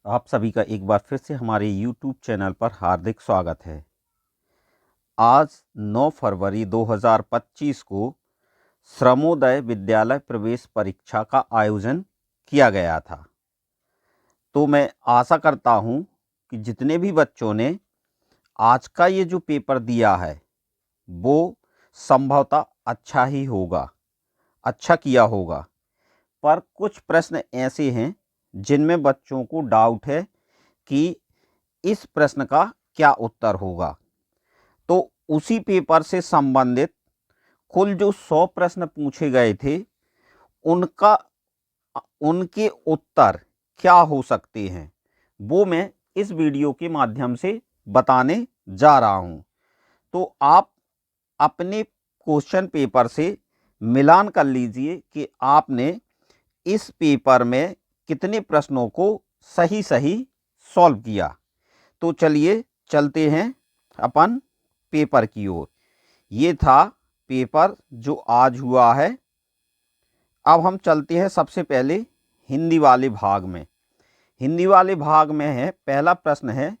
आप सभी का एक बार फिर से हमारे YouTube चैनल पर हार्दिक स्वागत है। आज 9 फरवरी 2025 को श्रमोदय विद्यालय प्रवेश परीक्षा का आयोजन किया गया था। तो मैं आशा करता हूँ कि जितने भी बच्चों ने आज का ये जो पेपर दिया है वो संभवतः अच्छा ही होगा, अच्छा किया होगा। पर कुछ प्रश्न ऐसे हैं जिनमें बच्चों को डाउट है कि इस प्रश्न का क्या उत्तर होगा। तो उसी पेपर से संबंधित कुल जो 100 प्रश्न पूछे गए थे उनका उनके उत्तर क्या हो सकते हैं वो मैं इस वीडियो के माध्यम से बताने जा रहा हूं। तो आप अपने क्वेश्चन पेपर से मिलान कर लीजिए कि आपने इस पेपर में कितने प्रश्नों को सही सही सॉल्व किया। तो चलिए चलते हैं अपन पेपर की ओर। ये था पेपर जो आज हुआ है। अब हम चलते हैं सबसे पहले हिंदी वाले भाग में। हिंदी वाले भाग में है, पहला प्रश्न है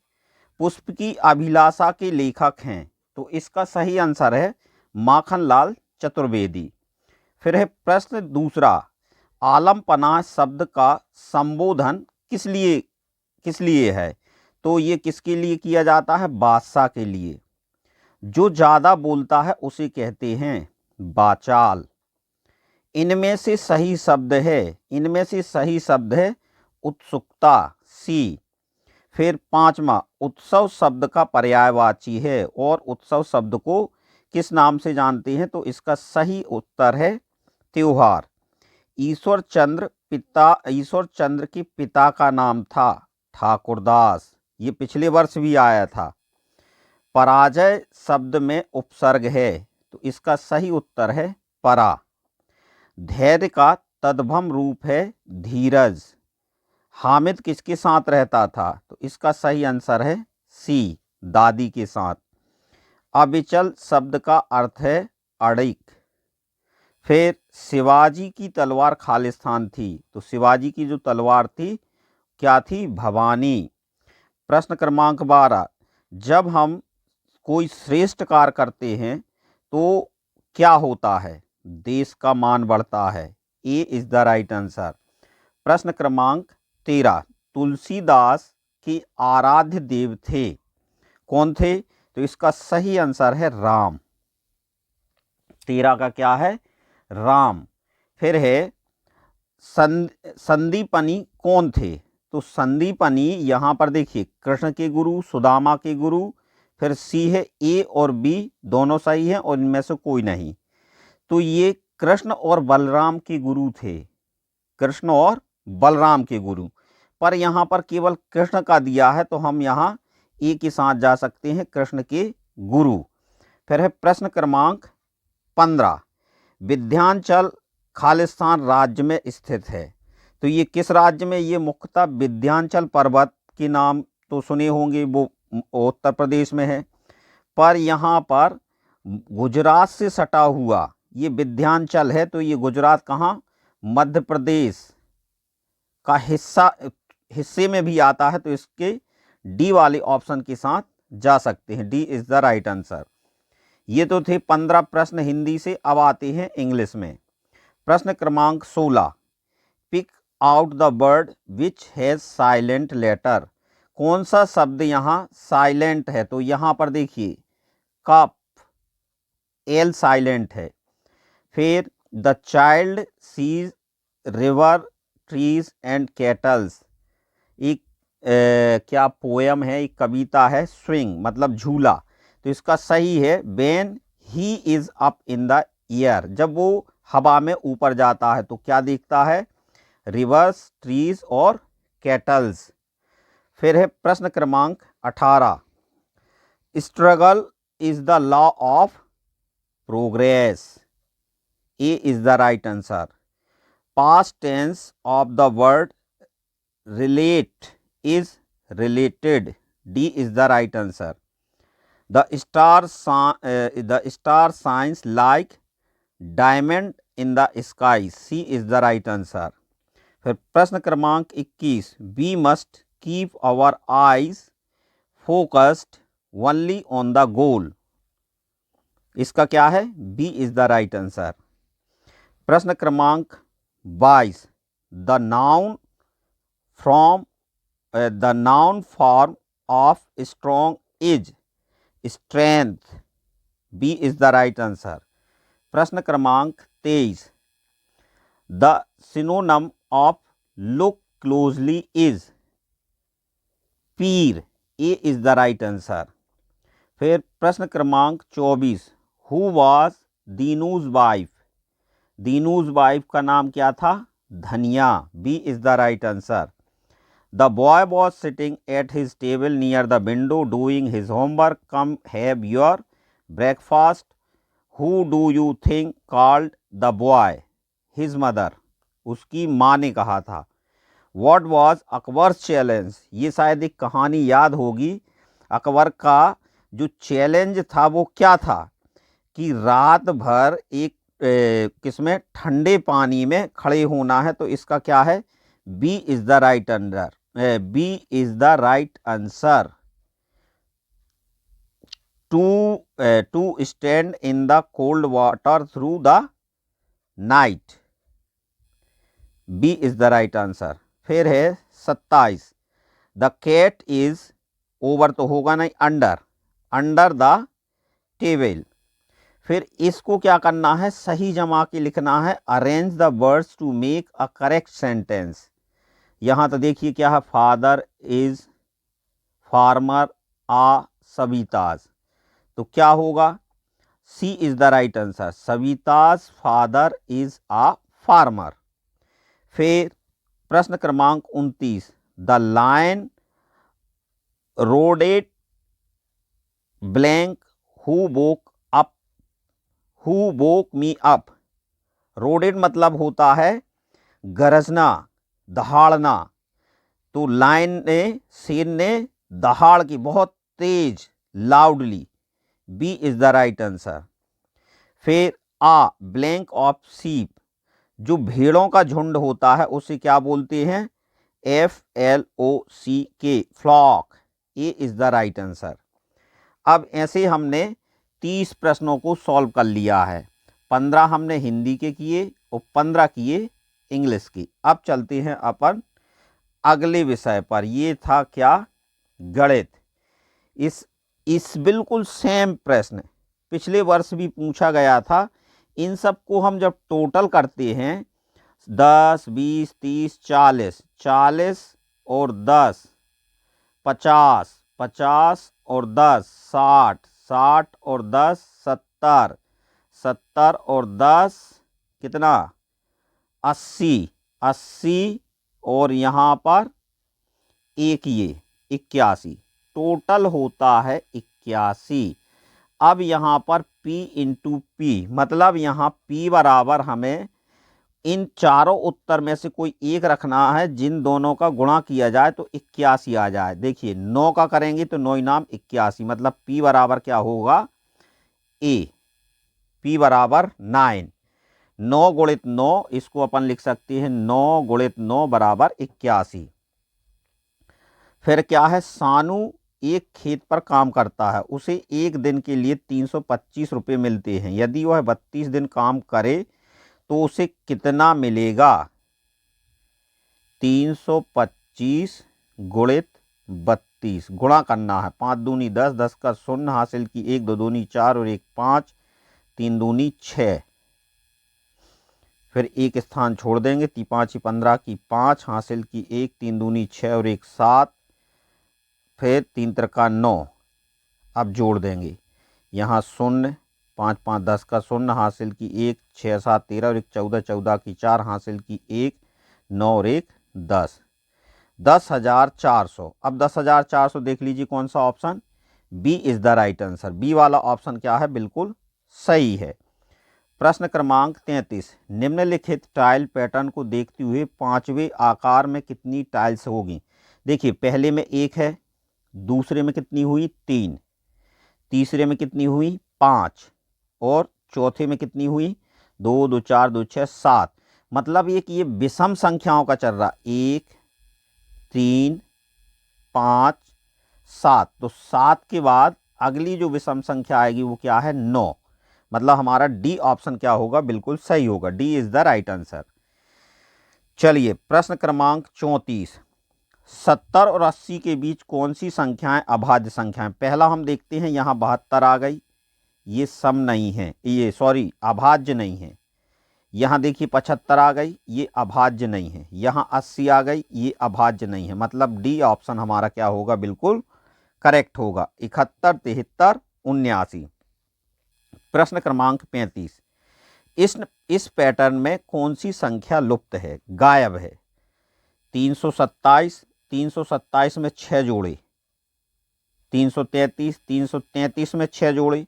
पुष्प की अभिलाषा के लेखक हैं। तो इसका सही आंसर है माखनलाल चतुर्वेदी। फिर है प्रश्न दूसरा, आलम पनाह शब्द का संबोधन किस लिए है। तो ये किसके लिए किया जाता है? बादशाह के लिए। जो ज़्यादा बोलता है उसे कहते हैं वाचाल। इनमें से सही शब्द है उत्सुकता, सी। फिर पांचवा, उत्सव शब्द का पर्यायवाची है और उत्सव शब्द को किस नाम से जानते हैं? तो इसका सही उत्तर है त्योहार। ईश्वर चंद्र के पिता का नाम था ठाकुरदास। ये पिछले वर्ष भी आया था। पराजय शब्द में उपसर्ग है तो इसका सही उत्तर है परा। धैर्य का तद्भव रूप है धीरज। हामिद किसके साथ रहता था? तो इसका सही आंसर है सी, दादी के साथ। अविचल शब्द का अर्थ है अड़िक। फिर शिवाजी की तलवार खालिस्तान थी। तो शिवाजी की जो तलवार थी क्या थी? भवानी। प्रश्न क्रमांक 12, जब हम कोई श्रेष्ठ कार्य करते हैं तो क्या होता है? देश का मान बढ़ता है। ए इज द राइट आंसर। प्रश्न क्रमांक 13, तुलसीदास के आराध्य देव थे, कौन थे? तो इसका सही आंसर है राम। 13 का क्या है? राम। फिर है संदीपनी कौन थे? तो संदीपनी यहाँ पर देखिए कृष्ण के गुरु, सुदामा के गुरु। फिर सी है, ए और बी दोनों सही हैं और इनमें से कोई नहीं। तो ये कृष्ण और बलराम के गुरु थे, कृष्ण और बलराम के गुरु। पर यहाँ पर केवल कृष्ण का दिया है तो हम यहाँ ए के साथ जा सकते हैं, कृष्ण के गुरु। फिर है प्रश्न क्रमांक 15, विंध्याचल खालिस्तान राज्य में स्थित है। तो ये किस राज्य में? ये मुख्यतः विंध्याचल पर्वत के नाम तो सुने होंगे, वो उत्तर प्रदेश में है। पर यहाँ पर गुजरात से सटा हुआ ये विंध्याचल है। तो ये गुजरात कहाँ? मध्य प्रदेश का हिस्से में भी आता है। तो इसके डी वाले ऑप्शन के साथ जा सकते हैं। D is the right answer. ये तो थे 15 प्रश्न हिंदी से। अब आते हैं इंग्लिश में। प्रश्न क्रमांक 16, pick out the word which has silent letter. कौन सा शब्द यहाँ साइलेंट है? तो यहाँ पर देखिए कप, एल साइलेंट है। फिर the child sees river trees and cattles, एक क्या पोयम है, एक कविता है। स्विंग मतलब झूला। तो इसका सही है when he is up in the air, जब वो हवा में ऊपर जाता है तो क्या देखता है? रिवर्स, ट्रीज और कैटल्स। फिर है प्रश्न क्रमांक 18, struggle is the law of progress. A is the right answer. Past tense of the word relate is related. D is the right answer. The star shines like diamond in the sky. C is the right answer. फिर प्रश्न क्रमांक 21, we must keep our eyes focused only on the goal. इसका क्या है? B is the right answer. प्रश्न क्रमांक 22, the noun from the noun form of strong is strength. B is the right answer. प्रश्न क्रमांक 23, the synonym of look closely is peer. A is the right answer. फिर प्रश्न क्रमांक 24, who was Dinu's wife. Dinu's wife का नाम क्या था? Dhaniya. B is the right answer. The boy was sitting at his table near the window doing his homework, come have your breakfast. Who do you think called the boy? His mother. उसकी माँ ने कहा था। What was Akbar's challenge. ये शायद एक कहानी याद होगी। अकबर का जो चैलेंज था वो क्या था कि रात भर एक किसमें, ठंडे पानी में खड़े होना है। तो इसका क्या है? B is the right answer. B is the right answer. To stand in the cold water through the night. B is the right answer. फिर है 27, द कैट इज, ओवर तो होगा नहीं, अंडर, अंडर द टेबल। फिर इसको क्या करना है? सही जमा के लिखना है। Arrange the words to make a correct sentence. यहाँ तो देखिए क्या है, father is, farmer, a, Savita's. तो क्या होगा? C is the right answer. Savita's father is a farmer. फिर प्रश्न क्रमांक 29, the lion roared blank who woke me up. Roared मतलब होता है गरजना, दहाड़ना। तो लायन ने, शेर ने दहाड़ की बहुत तेज, loudly. B is the right answer. फिर आ, ब्लैंक ऑफ सीप, जो भेड़ों का झुंड होता है उसे क्या बोलते हैं? FLOCK, flock. A is the right answer. अब ऐसे हमने 30 प्रश्नों को सॉल्व कर लिया है। 15 हमने हिंदी के किए और 15 किए इंग्लिश की। अब चलते हैं अपन अगले विषय पर। ये था क्या? गणित। इस बिल्कुल सेम प्रश्न पिछले वर्ष भी पूछा गया था। इन सब को हम जब टोटल करते हैं 10, 20, 30, 40, 40 और 10 50, 50 और 10 60, 60 और 10 70, 70 और 10 कितना? 80, 80 और यहाँ पर एक ये 81, टोटल होता है 81। अब यहाँ पर P इंटू पी, मतलब यहाँ P बराबर हमें इन चारों उत्तर में से कोई एक रखना है। जिन दोनों का गुणा किया जाए तो 81 आ जाए। देखिए 9 का करेंगे तो 9 नाम 81, मतलब P बराबर क्या होगा? A। P बराबर 9। 9 गुणित 9, इसको अपन लिख सकते हैं 9 गुणित 9 बराबर 81। फिर क्या है? सानू एक खेत पर काम करता है, उसे एक दिन के लिए 325 रुपये मिलते हैं। यदि वह 32 दिन काम करे तो उसे कितना मिलेगा? 325 गुणित 32, गुणा करना है। 5 दूनी 10, 10 का 0 हासिल की 1, 2 दूनी 4 और 1 5, 3 दूनी 6। फिर एक स्थान छोड़ देंगे, 5 15 की 5 हासिल की 1, 3 दूनी 6 और 1 7, फिर 3 त्रिका 9। अब जोड़ देंगे, यहाँ 0, 5 5 10 का 0 हासिल की 1, 6 7 13 और 1 14, 14 की 4 हासिल की 1, 9 और 1 10, 10,400। अब 10,400 देख लीजिए कौन सा option? B is the right answer. B वाला ऑप्शन क्या है? बिल्कुल सही है। प्रश्न क्रमांक 33, निम्नलिखित टाइल पैटर्न को देखते हुए पांचवें आकार में कितनी टाइल्स होगी? देखिए पहले में 1 है, दूसरे में कितनी हुई? 3, तीसरे में कितनी हुई? 5 और चौथे में कितनी हुई? 2 2 4 2 6 7। मतलब ये कि ये विषम संख्याओं का चल रहा, 1 3 5, 7। तो 7 के बाद अगली जो विषम संख्या आएगी वो क्या है? 9। मतलब हमारा डी ऑप्शन क्या होगा? बिल्कुल सही होगा। D is the right answer. चलिए प्रश्न क्रमांक 34। 70 और 80 के बीच कौन सी संख्याएं अभाज्य संख्याएं? पहला हम देखते हैं, यहाँ 72 आ गई, ये सम नहीं है, ये सॉरी अभाज्य नहीं है। यहाँ देखिए 75 आ गई, ये अभाज्य नहीं है। यहाँ 80 आ गई, ये अभाज्य नहीं है। मतलब डी ऑप्शन हमारा क्या होगा? बिल्कुल करेक्ट होगा। 71, 73, 79। प्रश्न क्रमांक 35। इस पैटर्न में कौन सी संख्या लुप्त है, गायब है? 327, 327 में 6 जोड़े, 333, 333 में 6 जोड़े,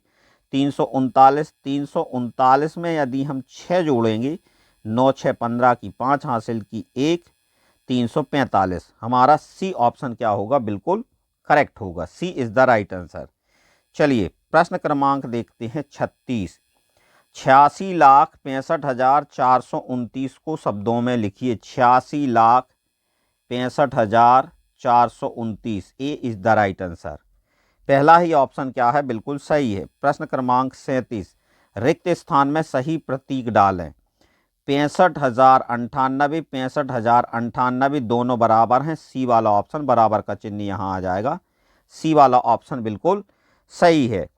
339, 339 में यदि हम 6 जोड़ेंगे, 9 6 15 की 5 हासिल की 1, 345। हमारा सी ऑप्शन क्या होगा? बिल्कुल करेक्ट होगा। C is the right answer. चलिए प्रश्न क्रमांक देखते हैं 36। 86,65,429 को शब्दों में लिखिए। 86,65,429। ए इज द राइट आंसर। पहला ही ऑप्शन क्या है? बिल्कुल सही है। प्रश्न क्रमांक 37। रिक्त स्थान में सही प्रतीक डालें। 65,098, 65,098 दोनों बराबर हैं। सी वाला ऑप्शन बराबर का चिन्ह यहाँ आ जाएगा। सी वाला ऑप्शन बिल्कुल सही है।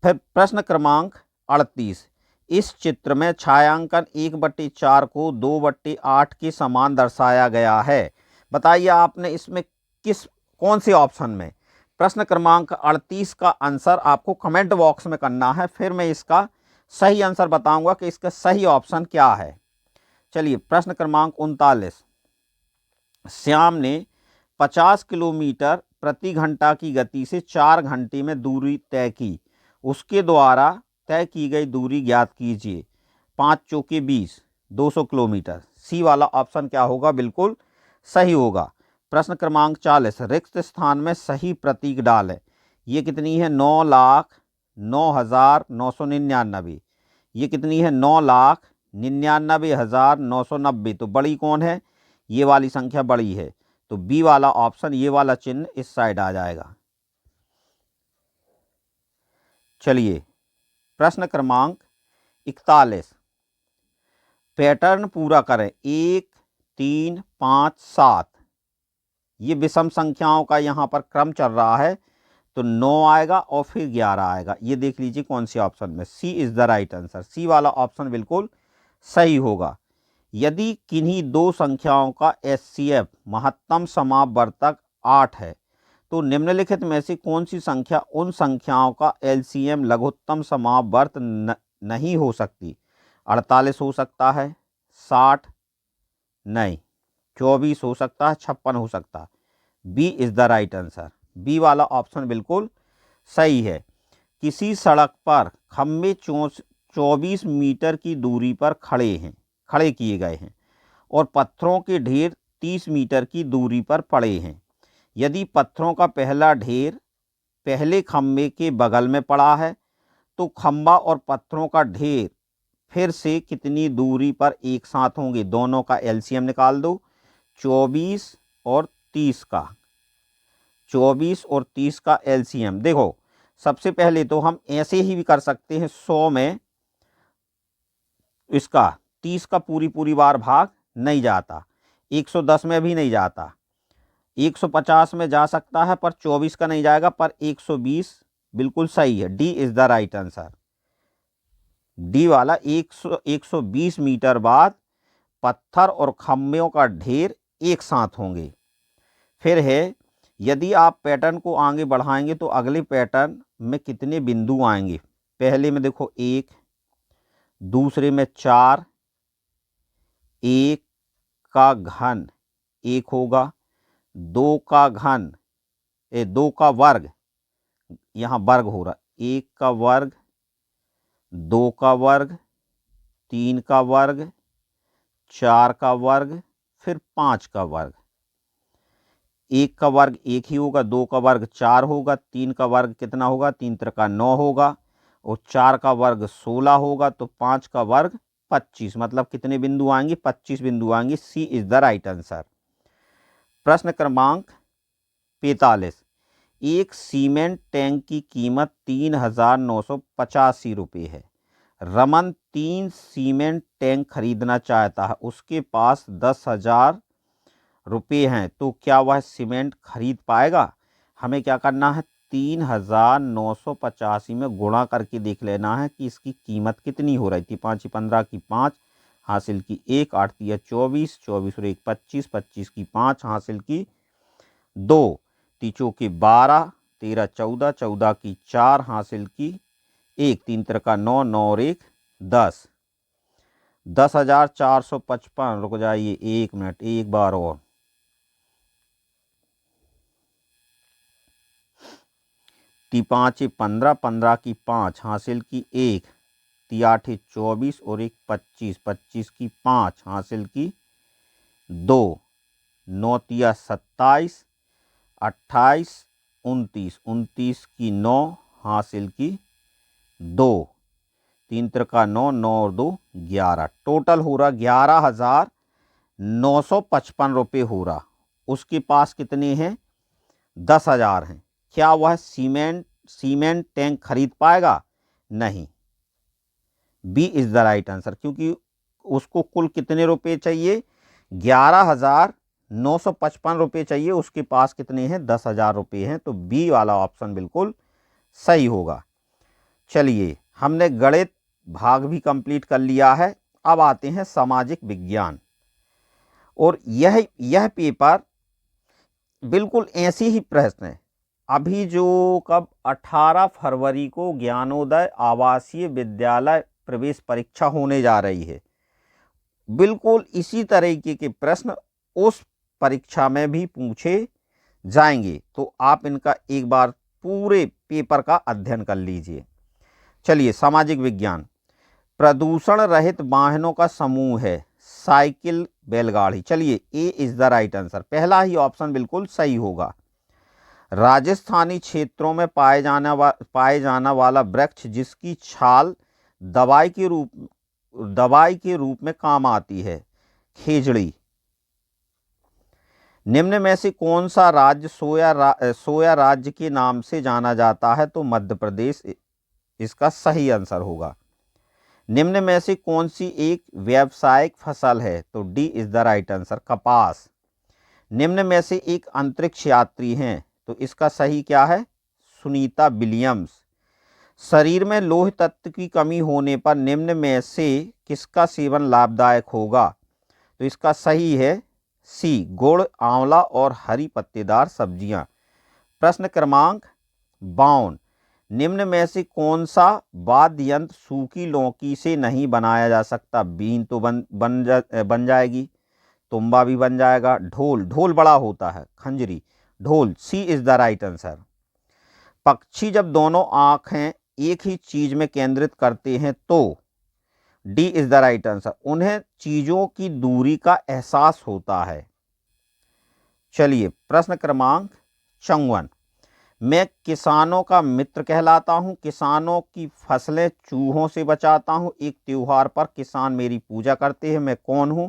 फिर प्रश्न क्रमांक 38। इस चित्र में छायांकन 1/4 को 2/8 के समान दर्शाया गया है। बताइए आपने इसमें कौन से ऑप्शन में? प्रश्न क्रमांक 38 का आंसर आपको कमेंट बॉक्स में करना है, फिर मैं इसका सही आंसर बताऊंगा कि इसका सही ऑप्शन क्या है। चलिए प्रश्न क्रमांक 39। श्याम ने 50 किलोमीटर प्रति घंटा की गति से 4 घंटे में दूरी तय की। उसके द्वारा तय की गई दूरी ज्ञात कीजिए। 5 चौके 20, 200 किलोमीटर। सी वाला ऑप्शन क्या होगा? बिल्कुल सही होगा। प्रश्न क्रमांक 40। रिक्त स्थान में सही प्रतीक डालें। ये कितनी है? 9,09,999। ये कितनी है? 9,99,990। तो बड़ी कौन है? ये वाली संख्या बड़ी है। तो बी वाला ऑप्शन, ये वाला चिन्ह इस साइड आ जाएगा। चलिए प्रश्न क्रमांक 41। पैटर्न पूरा करें। 1, 3, 5, 7। ये विषम संख्याओं का यहाँ पर क्रम चल रहा है। तो 9 आएगा और फिर 11 आएगा। ये देख लीजिए कौन सी ऑप्शन में। C is the right answer. सी वाला ऑप्शन बिल्कुल सही होगा। यदि किन्हीं दो संख्याओं का एचसीएफ महत्तम समापवर्तक 8 है, तो निम्नलिखित में से कौन सी संख्या उन संख्याओं का एलसीएम लघुत्तम समापवर्त नहीं हो सकती? 48 हो सकता है, 60 नहीं, 24 हो सकता है, 56 हो सकता है। B is the right answer. B वाला ऑप्शन बिल्कुल सही है। किसी सड़क पर खंबे 24 मीटर की दूरी पर खड़े किए गए हैं और पत्थरों के ढेर 30 मीटर की दूरी पर पड़े हैं। यदि पत्थरों का पहला ढेर पहले खंबे के बगल में पड़ा है, तो खंबा और पत्थरों का ढेर फिर से कितनी दूरी पर एक साथ होंगे? दोनों का एलसीएम निकाल दो। 24 और 30 का, 24 और 30 का एलसीएम। देखो सबसे पहले तो हम ऐसे ही भी कर सकते हैं। 100 में इसका 30 का पूरी बार भाग नहीं जाता, 110 में भी नहीं जाता, 150 में जा सकता है पर 24 का नहीं जाएगा, पर 120 बिल्कुल सही है। D is the right answer. D वाला 120 मीटर बाद पत्थर और खंभों का ढेर एक साथ होंगे। फिर है, यदि आप पैटर्न को आगे बढ़ाएंगे तो अगले पैटर्न में कितने बिंदु आएंगे? पहले में देखो 1, दूसरे में 4, 1 का घन 1 होगा, 2 का घन 2 का वर्ग, यहाँ वर्ग हो रहा, 1 का वर्ग, 2 का वर्ग, 3 का वर्ग, 4 का वर्ग, फिर 5 का वर्ग। 1 का वर्ग 1 ही होगा, 2 का वर्ग 4 होगा, 3 का वर्ग कितना होगा? 3 त्रिका 9 होगा, और 4 का वर्ग 16 होगा, तो 5 का वर्ग 25। मतलब कितने बिंदु आएंगे? 25 बिंदु आएंगे। सी इज द राइट आंसर। प्रश्न क्रमांक 45। एक सीमेंट टैंक की कीमत 3,985 रुपये है। रमन 3 सीमेंट टैंक खरीदना चाहता है, उसके पास 10,000 रुपये हैं, तो क्या वह सीमेंट खरीद पाएगा? हमें क्या करना है, 3,985 में गुणा करके देख लेना है कि इसकी कीमत कितनी हो रही थी। 5 15 की 5 हासिल की 1, 8 3 24, 24 और 1 25, 25 की 5 हासिल की 2, 3 चौके 12, 13 14, 14 की 4 हासिल की 1, 3 3 9, 9 और 1 10, 10,455। रुक जाइए 1 मिनट, एक बार और। 5 15, 15 की 5 हासिल की 1, 8 24 और 1 25, 25 की 5 हासिल की 2, 9 27, 28, 29, 29 की 9 हासिल की 2, 3 3 9, 9 और 2 11। टोटल हो रहा 11,955 रुपये हो रहा। उसके पास कितने हैं, 10,000 हैं। क्या वह सीमेंट टैंक खरीद पाएगा? नहीं। B is the right answer, क्योंकि उसको कुल कितने रुपए चाहिए, 11,955 रुपये चाहिए, उसके पास कितने हैं, 10,000 रुपये हैं। तो बी वाला ऑप्शन बिल्कुल सही होगा। चलिए, हमने गणित भाग भी कंप्लीट कर लिया है। अब आते हैं सामाजिक विज्ञान, और यह पेपर बिल्कुल ऐसे ही प्रश्न है। अभी जो कब 18 फरवरी को ज्ञानोदय आवासीय विद्यालय प्रवेश परीक्षा होने जा रही है, बिल्कुल इसी तरीके के प्रश्न उस परीक्षा में भी पूछे जाएंगे। तो आप इनका एक बार पूरे पेपर का अध्ययन कर लीजिए। चलिए, सामाजिक विज्ञान। प्रदूषण रहित वाहनों का समूह है साइकिल, बैलगाड़ी। चलिए, ए इज द राइट आंसर, पहला ही ऑप्शन बिल्कुल सही होगा। राजस्थानी क्षेत्रों में पाए जाना वाला वृक्ष जिसकी छाल दवाई के रूप में काम आती है, खेजड़ी। निम्न में से कौन सा राज्य सोया राज्य के नाम से जाना जाता है? तो मध्य प्रदेश इसका सही आंसर होगा। निम्न में से कौन सी एक व्यावसायिक फसल है? तो D is the right answer, कपास। निम्न में से एक अंतरिक्ष यात्री हैं, तो इसका सही क्या है, सुनीता विलियम्स। शरीर में लौह तत्व की कमी होने पर निम्न में से किसका सेवन लाभदायक होगा? तो इसका सही है सी, गुड़, आंवला और हरी पत्तेदार सब्जियां। प्रश्न क्रमांक 52। निम्न में से कौन सा वाद्य यंत्र सूखी लौकी से नहीं बनाया जा सकता? बीन तो बन जाएगी, तुम्बा भी बन जाएगा, ढोल बड़ा होता है, खंजरी, ढोल। सी इज द राइट आंसर। पक्षी जब दोनों आंखें एक ही चीज में केंद्रित करते हैं तो D is the right answer, उन्हें चीजों की दूरी का एहसास होता है। चलिए, प्रश्न क्रमांक 54। मैं किसानों का मित्र कहलाता हूं, किसानों की फसलें चूहों से बचाता हूं, एक त्योहार पर किसान मेरी पूजा करते हैं, मैं कौन हूं?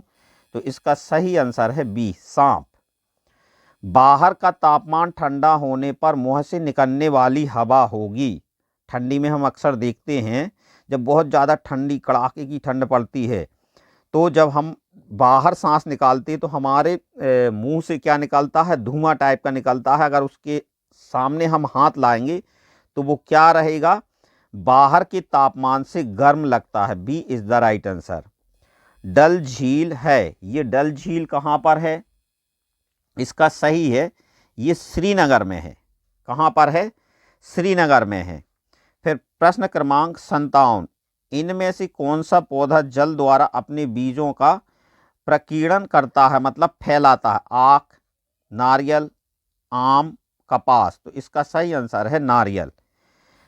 तो इसका सही आंसर है बी, सांप। बाहर का तापमान ठंडा होने पर मुंह से निकलने वाली हवा होगी। ठंडी में हम अक्सर देखते हैं, जब बहुत ज़्यादा ठंडी कड़ाके की ठंड पड़ती है, तो जब हम बाहर सांस निकालते हैं तो हमारे मुंह से क्या निकलता है, धुआं टाइप का निकलता है। अगर उसके सामने हम हाथ लाएंगे तो वो क्या रहेगा, बाहर के तापमान से गर्म लगता है। B is the right answer. Dal झील है, ये डल झील कहाँ पर है? इसका सही है, ये श्रीनगर में है। कहाँ पर है? श्रीनगर में है। फिर प्रश्न क्रमांक 57। इनमें से कौन सा पौधा जल द्वारा अपने बीजों का प्रकीर्णन करता है, मतलब फैलाता है? आख, नारियल, आम, कपास। तो इसका सही आंसर है नारियल।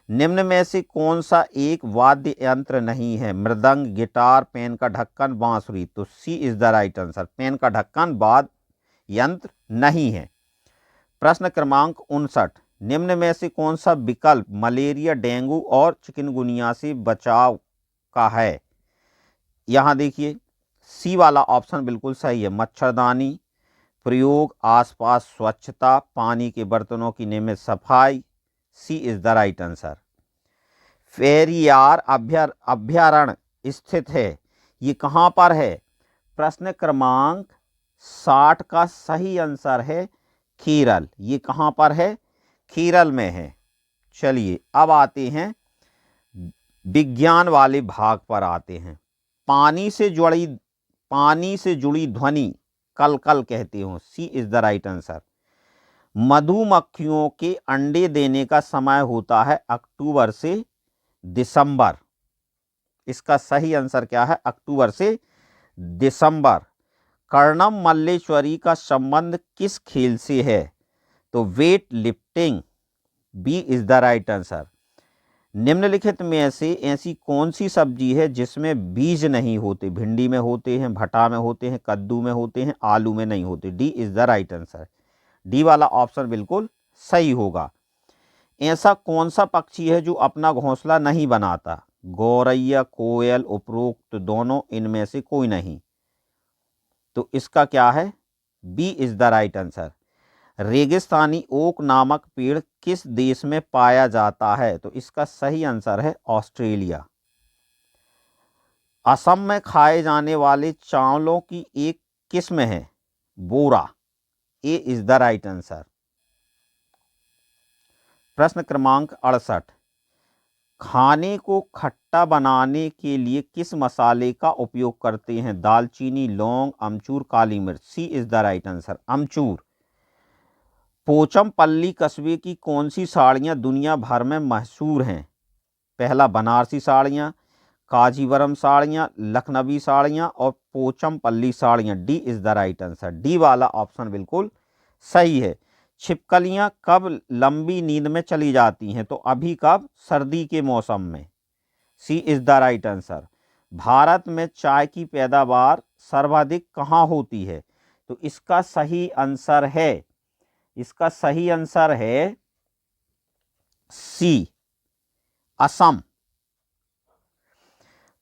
निम्न में से कौन सा एक वाद्य यंत्र नहीं है? मृदंग, गिटार, पेन का ढक्कन, बांसुरी। तो C is the right answer, pen का ढक्कन वाद्य यंत्र नहीं है। प्रश्न क्रमांक 59। निम्न में से कौन सा विकल्प मलेरिया, डेंगू और चिकनगुनिया से बचाव का है? यहां देखिए, सी वाला ऑप्शन बिल्कुल सही है, मच्छरदानी, प्रयोग, आसपास स्वच्छता, पानी के बर्तनों की नियमित सफाई। C is the right answer. Periyar अभ्यारण्य स्थित है, ये कहाँ पर है? प्रश्न क्रमांक 60 का सही आंसर है केरल। ये कहाँ पर है? केरल में है। चलिए अब आते हैं विज्ञान वाले भाग पर आते हैं। पानी से जुड़ी ध्वनि कल कल कहते हो। सी इज द राइट आंसर। मधुमक्खियों के अंडे देने का समय होता है अक्टूबर से दिसंबर। इसका सही आंसर क्या है? अक्टूबर से दिसंबर। कर्णम मल्लेश्वरी का संबंध किस खेल से है? तो weight lifting. B is the right answer. निम्नलिखित में से ऐसी कौन सी सब्जी है जिसमें बीज नहीं होते? भिंडी में होते हैं, भटा में होते हैं, कद्दू में होते हैं, आलू में नहीं होते। D is the right answer. D वाला ऑप्शन बिल्कुल सही होगा। ऐसा कौन सा पक्षी है जो अपना घोंसला नहीं बनाता? गौरैया, कोयल, उपरोक्त दोनों, इनमें से कोई नहीं। तो इसका क्या है? B is the right answer. रेगिस्तानी ओक नामक पेड़ किस देश में पाया जाता है? तो इसका सही आंसर है ऑस्ट्रेलिया। असम में खाए जाने वाले चावलों की एक किस्म है बोरा। ए इज द राइट आंसर। प्रश्न क्रमांक 68। खाने को खट्टा बनाने के लिए किस मसाले का उपयोग करते हैं? दालचीनी, लौंग, अमचूर, काली मिर्च। सी इज द राइट आंसर, अमचूर। पोचमपल्ली कस्बे की कौन सी साड़ियाँ दुनिया भर में मशहूर हैं? पहला बनारसी साड़ियाँ, काजीवरम साड़ियाँ, लखनवी साड़ियाँ और पोचमपल्ली साड़ियाँ। D is the right answer. D वाला ऑप्शन बिल्कुल सही है। छिपकलियाँ कब लंबी नींद में चली जाती हैं? तो अभी कब? सर्दी के मौसम में। C is the right answer. Bharat में चाय की पैदावार सर्वाधिक कहाँ होती है? तो इसका सही आंसर है सी, असम।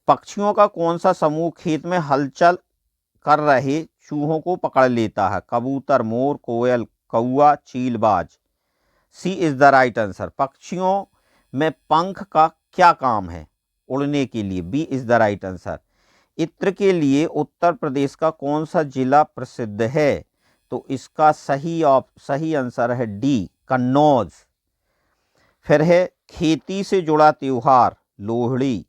पक्षियों का कौन सा समूह खेत में हलचल कर रहे चूहों को पकड़ लेता है? कबूतर, मोर, कोयल, कौआ, चीलबाज। सी इज द राइट आंसर। पक्षियों में पंख का क्या काम है? उड़ने के लिए। B is the right answer. इत्र के लिए उत्तर प्रदेश का कौन सा जिला प्रसिद्ध है? तो इसका सही आंसर है डी, कन्नौज। फिर है खेती से जुड़ा त्योहार लोहड़ी।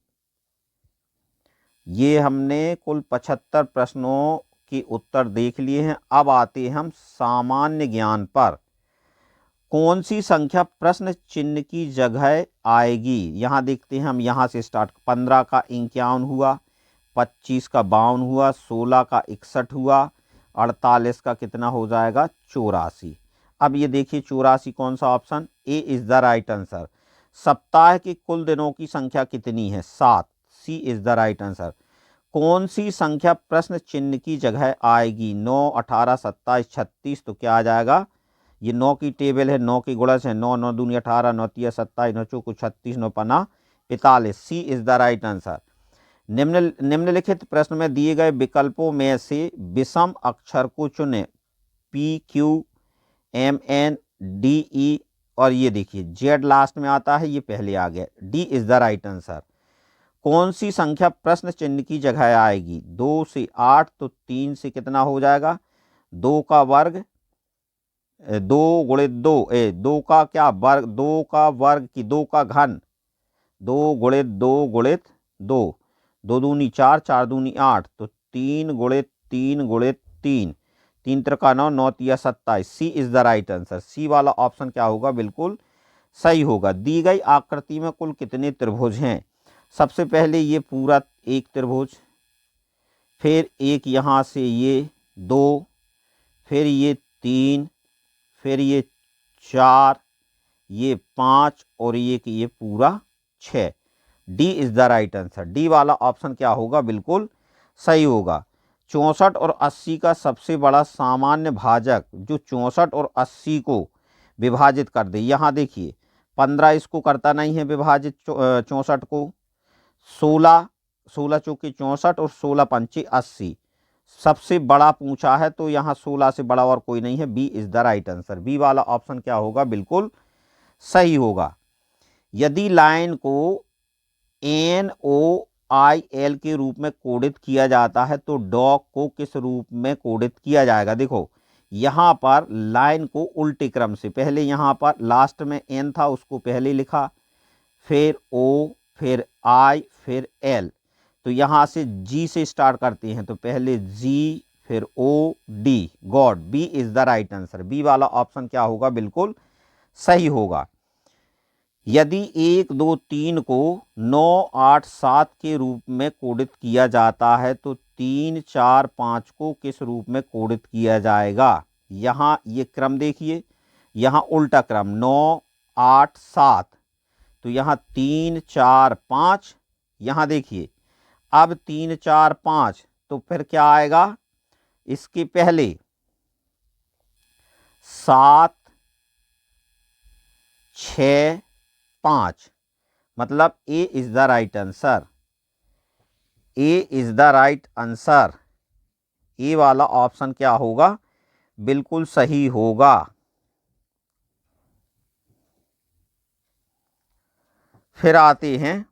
ये हमने कुल 75 प्रश्नों के उत्तर देख लिए हैं। अब आते हैं हम सामान्य ज्ञान पर। कौन सी संख्या प्रश्न चिन्ह की जगह आएगी? यहाँ देखते हैं हम, यहाँ से स्टार्ट। 15 का 51 हुआ, 25 का 52 हुआ, 16 का 61 हुआ, 48 का कितना हो जाएगा? 84। अब ये देखिए 84 कौन सा option? A is the right answer. सप्ताह के कुल दिनों की संख्या कितनी है? 7। सी इज द राइट आंसर। कौन सी संख्या प्रश्न चिन्ह की जगह आएगी? 9, 18, 27, 36। तो क्या आ जाएगा? ये 9 की टेबल है, 9 की गुणज है। 9, 9 दूनी 18, 9 तिया 27, 9 चौको 36, 9 पन्ना 45। सी इज द राइट आंसर। निम्नलिखित प्रश्न में दिए गए विकल्पों में से विषम अक्षर को चुनें। P, Q, M, N, D, E और ये देखिए जेड लास्ट में आता है, ये पहले आ गया। D is the right answer. कौन सी संख्या प्रश्न चिन्ह की जगह आएगी? 2 से 8, तो 3 से कितना हो जाएगा? 2 का वर्ग, 2 गुणित 2, 2 का क्या वर्ग? 2 का वर्ग की 2 का घन, 2 गुणित 2 गुणित 2, 2 दूनी 4, 4 दूनी 8, तो 3 गुणित 3 गुणित 3, 3 त्रिका 9, 9 तिया 27। सी इज द राइट आंसर। सी वाला ऑप्शन क्या होगा? बिल्कुल सही होगा। दी गई आकृति में कुल कितने त्रिभुज हैं? सबसे पहले ये पूरा एक त्रिभुज, फिर एक यहाँ से ये 2, फिर ये 3, फिर ये 4, ये 5 और ये पूरा 6। D is the right answer. D वाला ऑप्शन क्या होगा? बिल्कुल सही होगा। 64 और 80 का सबसे बड़ा सामान्य भाजक जो 64 और 80 को विभाजित कर दे। यहाँ देखिए 15 इसको करता नहीं है विभाजित 64 को। 16 चौके 64 और 16 पंचे 80, सबसे बड़ा पूछा है तो यहाँ 16 से बड़ा और कोई नहीं है। B is the right answer. B वाला ऑप्शन क्या होगा, बिल्कुल सही होगा। यदि लाइन को NOIL के रूप में कोडित किया जाता है तो डॉग को किस रूप में कोडित किया जाएगा। देखो यहाँ पर लाइन को उल्टे क्रम से, पहले यहाँ पर लास्ट में N था उसको पहले लिखा, फिर O, फिर I, फिर L। तो यहाँ से G से स्टार्ट करते हैं, तो पहले G फिर O D, God. B is the right answer. B वाला ऑप्शन क्या होगा, बिल्कुल सही होगा। यदि 1 2 3 को 9 8 7 के रूप में कोडित किया जाता है तो 3 4 5 को किस रूप में कोडित किया जाएगा। यहाँ ये क्रम देखिए, यहाँ उल्टा क्रम 9 8 7, तो यहाँ 3 4 5। यहाँ देखिए अब 3 4 5, तो फिर क्या आएगा, इसके पहले 7 6 5, मतलब A is the right answer. A is the right answer. A वाला ऑप्शन क्या होगा, बिल्कुल सही होगा। फिर आते हैं,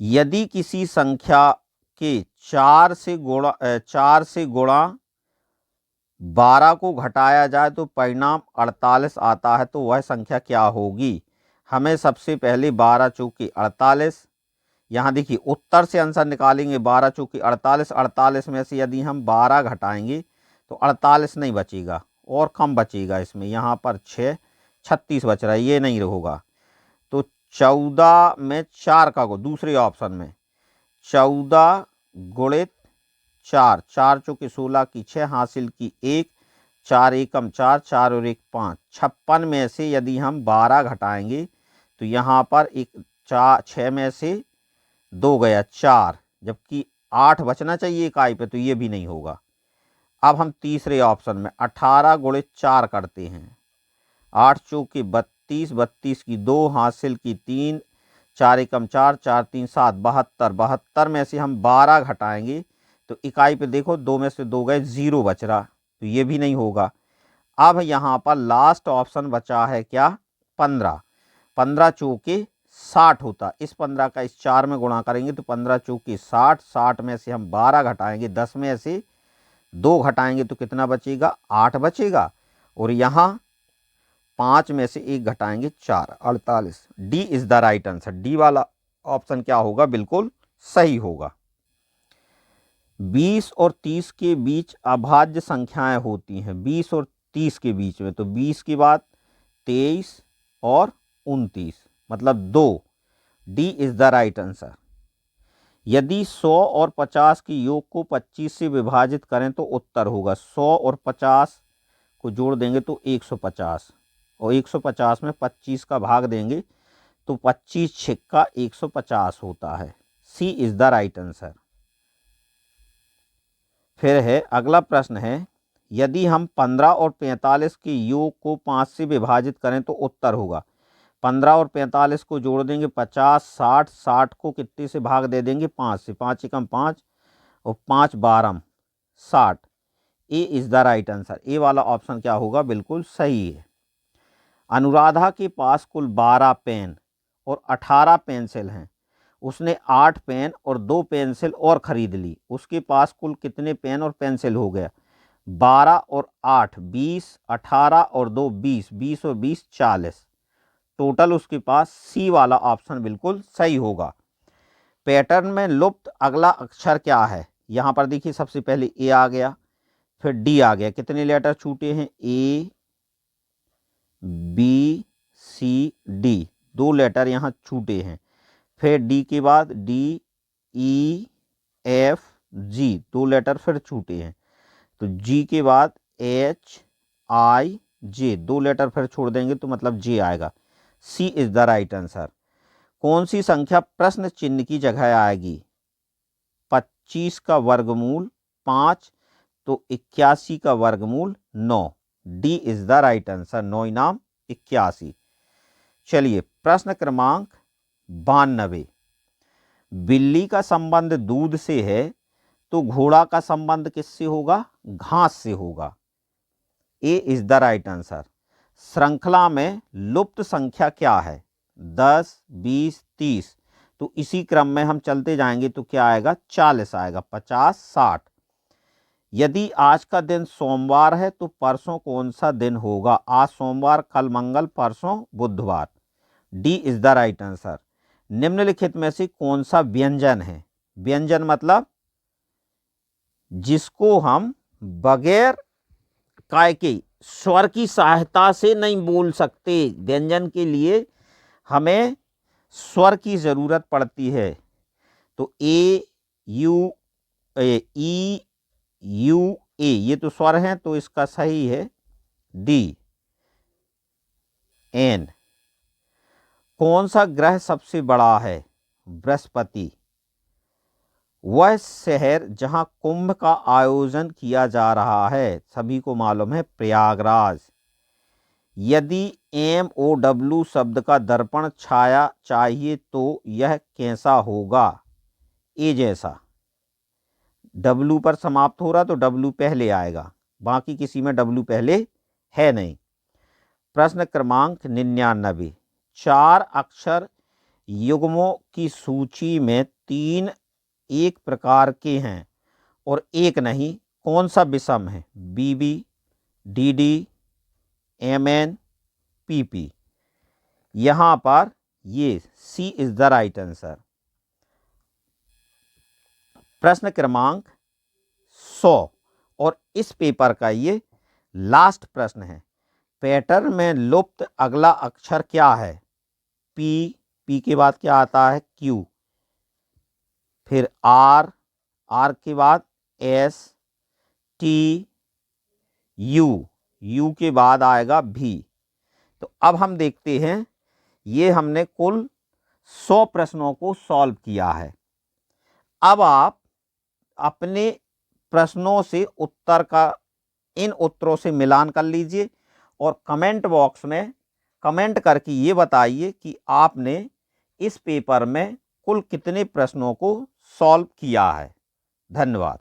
यदि किसी संख्या के 4 से गुणा 12 को घटाया जाए तो परिणाम 48 आता है, तो वह संख्या क्या होगी। हमें सबसे पहले 12 चौके 48, यहाँ देखिए उत्तर से आंसर निकालेंगे। 12 चौके 48, 48 में से यदि हम 12 घटाएंगे तो 48 नहीं बचेगा और कम बचेगा इसमें, यहाँ पर 6 36 बच रहा है, ये नहीं होगा। तो 14 में 4 का दूसरे ऑप्शन में 14 गुणित 4, 4 चौके 16 की 6 हासिल की 1, 4 एकम 4, 4 और 1 5, 56 में से यदि हम 12 घटाएंगे तो यहाँ पर 6 में से 2 गया 4, जबकि 8 बचना चाहिए इकाई पे, तो ये भी नहीं होगा। अब हम तीसरे ऑप्शन में 18 गुणित 4 करते हैं। 8 चौके 32, 32 की 2 हासिल की 3, 4 एकम 4, 4 3 7, 72, 72 में से हम 12 घटाएंगे तो इकाई पे देखो 2 में से 2 गए, 0 बच रहा, तो ये भी नहीं होगा। अब यहाँ पर लास्ट ऑप्शन बचा है क्या, 15। 15 चौके 60 होता, इस 15 का इस 4 में गुणा करेंगे तो 15 चौके 60, 60 में से हम 12 घटाएंगे, 10 में से 2 घटाएंगे तो कितना बचेगा, 8 बचेगा। और यहाँ 5 में से 1 घटाएंगे 4, 48। D is the right answer. D वाला ऑप्शन क्या होगा, बिल्कुल सही होगा। 20 और 30 के बीच अभाज्य संख्याएं होती हैं, 20 और 30 के बीच में, तो 20 के बाद 23 और 29, मतलब 2। D is the right answer. यदि 100 और 50 के योग को 25 से विभाजित करें तो उत्तर होगा, 100 और 50 को जोड़ देंगे तो 150, और 150 में 25 का भाग देंगे तो 25 छिक्का 150 होता है। सी इज द राइट आंसर। फिर है अगला प्रश्न है, यदि हम 15 और 45 के योग को 5 से विभाजित करें तो उत्तर होगा। 15 और 45 को जोड़ देंगे 50, 60, 60 को कितने से भाग दे देंगे, 5 से, 5 एकम 5 और 5 12 60। ए is the right answer. A वाला ऑप्शन क्या होगा, बिल्कुल सही है। अनुराधा के पास कुल 12 पेन और 18 पेंसिल हैं। उसने 8 पेन और 2 पेंसिल और खरीद ली। उसके पास कुल कितने पेन और पेंसिल हो गया, 12 और 8 20, 18 और 2 20, 20 और 20 40 टोटल उसके पास। सी वाला ऑप्शन बिल्कुल सही होगा। पैटर्न में लुप्त अगला अक्षर क्या है। यहाँ पर देखिए सबसे पहले ए आ गया, फिर डी आ गया, कितने लेटर छूटे हैं, A B C D, 2 letter यहाँ छूटे हैं। फिर डी के बाद D E F G, 2 letter फिर छूटे हैं। तो जी के बाद एच आई जे, 2 लेटर फिर छोड़ देंगे तो मतलब जे आएगा। सी इज द राइट आंसर। कौन सी संख्या प्रश्न चिन्ह की जगह आएगी, 25 का वर्गमूल 5 तो 81 का वर्गमूल 9। D is the right answer, 9 इनाम 81। चलिए प्रश्न क्रमांक 92, बिल्ली का संबंध दूध से है तो घोड़ा का संबंध किससे होगा? घास से होगा। ए इज द राइट आंसर। श्रृंखला में लुप्त संख्या क्या है? 10, 20, 30। तो इसी क्रम में हम चलते जाएंगे तो क्या आएगा? 40 आएगा, 50, 60। यदि आज का दिन सोमवार है तो परसों कौन सा दिन होगा? आज सोमवार, कल मंगल, परसों बुधवार। D is the right answer. निम्नलिखित में से कौन सा व्यंजन है? व्यंजन मतलब जिसको हम बगैर काय के स्वर की सहायता से नहीं बोल सकते। व्यंजन के लिए हमें स्वर की जरूरत पड़ती है। तो ए यू ई यू ए ये तो स्वर हैं, तो इसका सही है डी एन। कौन सा ग्रह सबसे बड़ा है? बृहस्पति। वह शहर जहां कुंभ का आयोजन किया जा रहा है, सभी को मालूम है, प्रयागराज। यदि MOW शब्द का दर्पण छाया चाहिए तो यह कैसा होगा? ए जैसा। W पर समाप्त हो रहा तो W पहले आएगा, बाकी किसी में W पहले है नहीं। प्रश्न क्रमांक 99। 4 अक्षर युग्मों की सूची में 3 एक प्रकार के हैं और एक नहीं, कौन सा विषम है? BB, DD, MN, PP। यहां पर ये C is the right answer. प्रश्न क्रमांक 100 और इस पेपर का ये लास्ट प्रश्न है। पैटर्न में लुप्त अगला अक्षर क्या है? P, P के बाद क्या आता है? Q, फिर R, R के बाद S, T, U, U के बाद आएगा V। तो अब हम देखते हैं, ये हमने कुल 100 प्रश्नों को सॉल्व किया है। अब आप अपने प्रश्नों से उत्तर का इन उत्तरों से मिलान कर लीजिए और कमेंट बॉक्स में कमेंट करके ये बताइए कि आपने इस पेपर में कुल कितने प्रश्नों को सॉल्व किया है। धन्यवाद।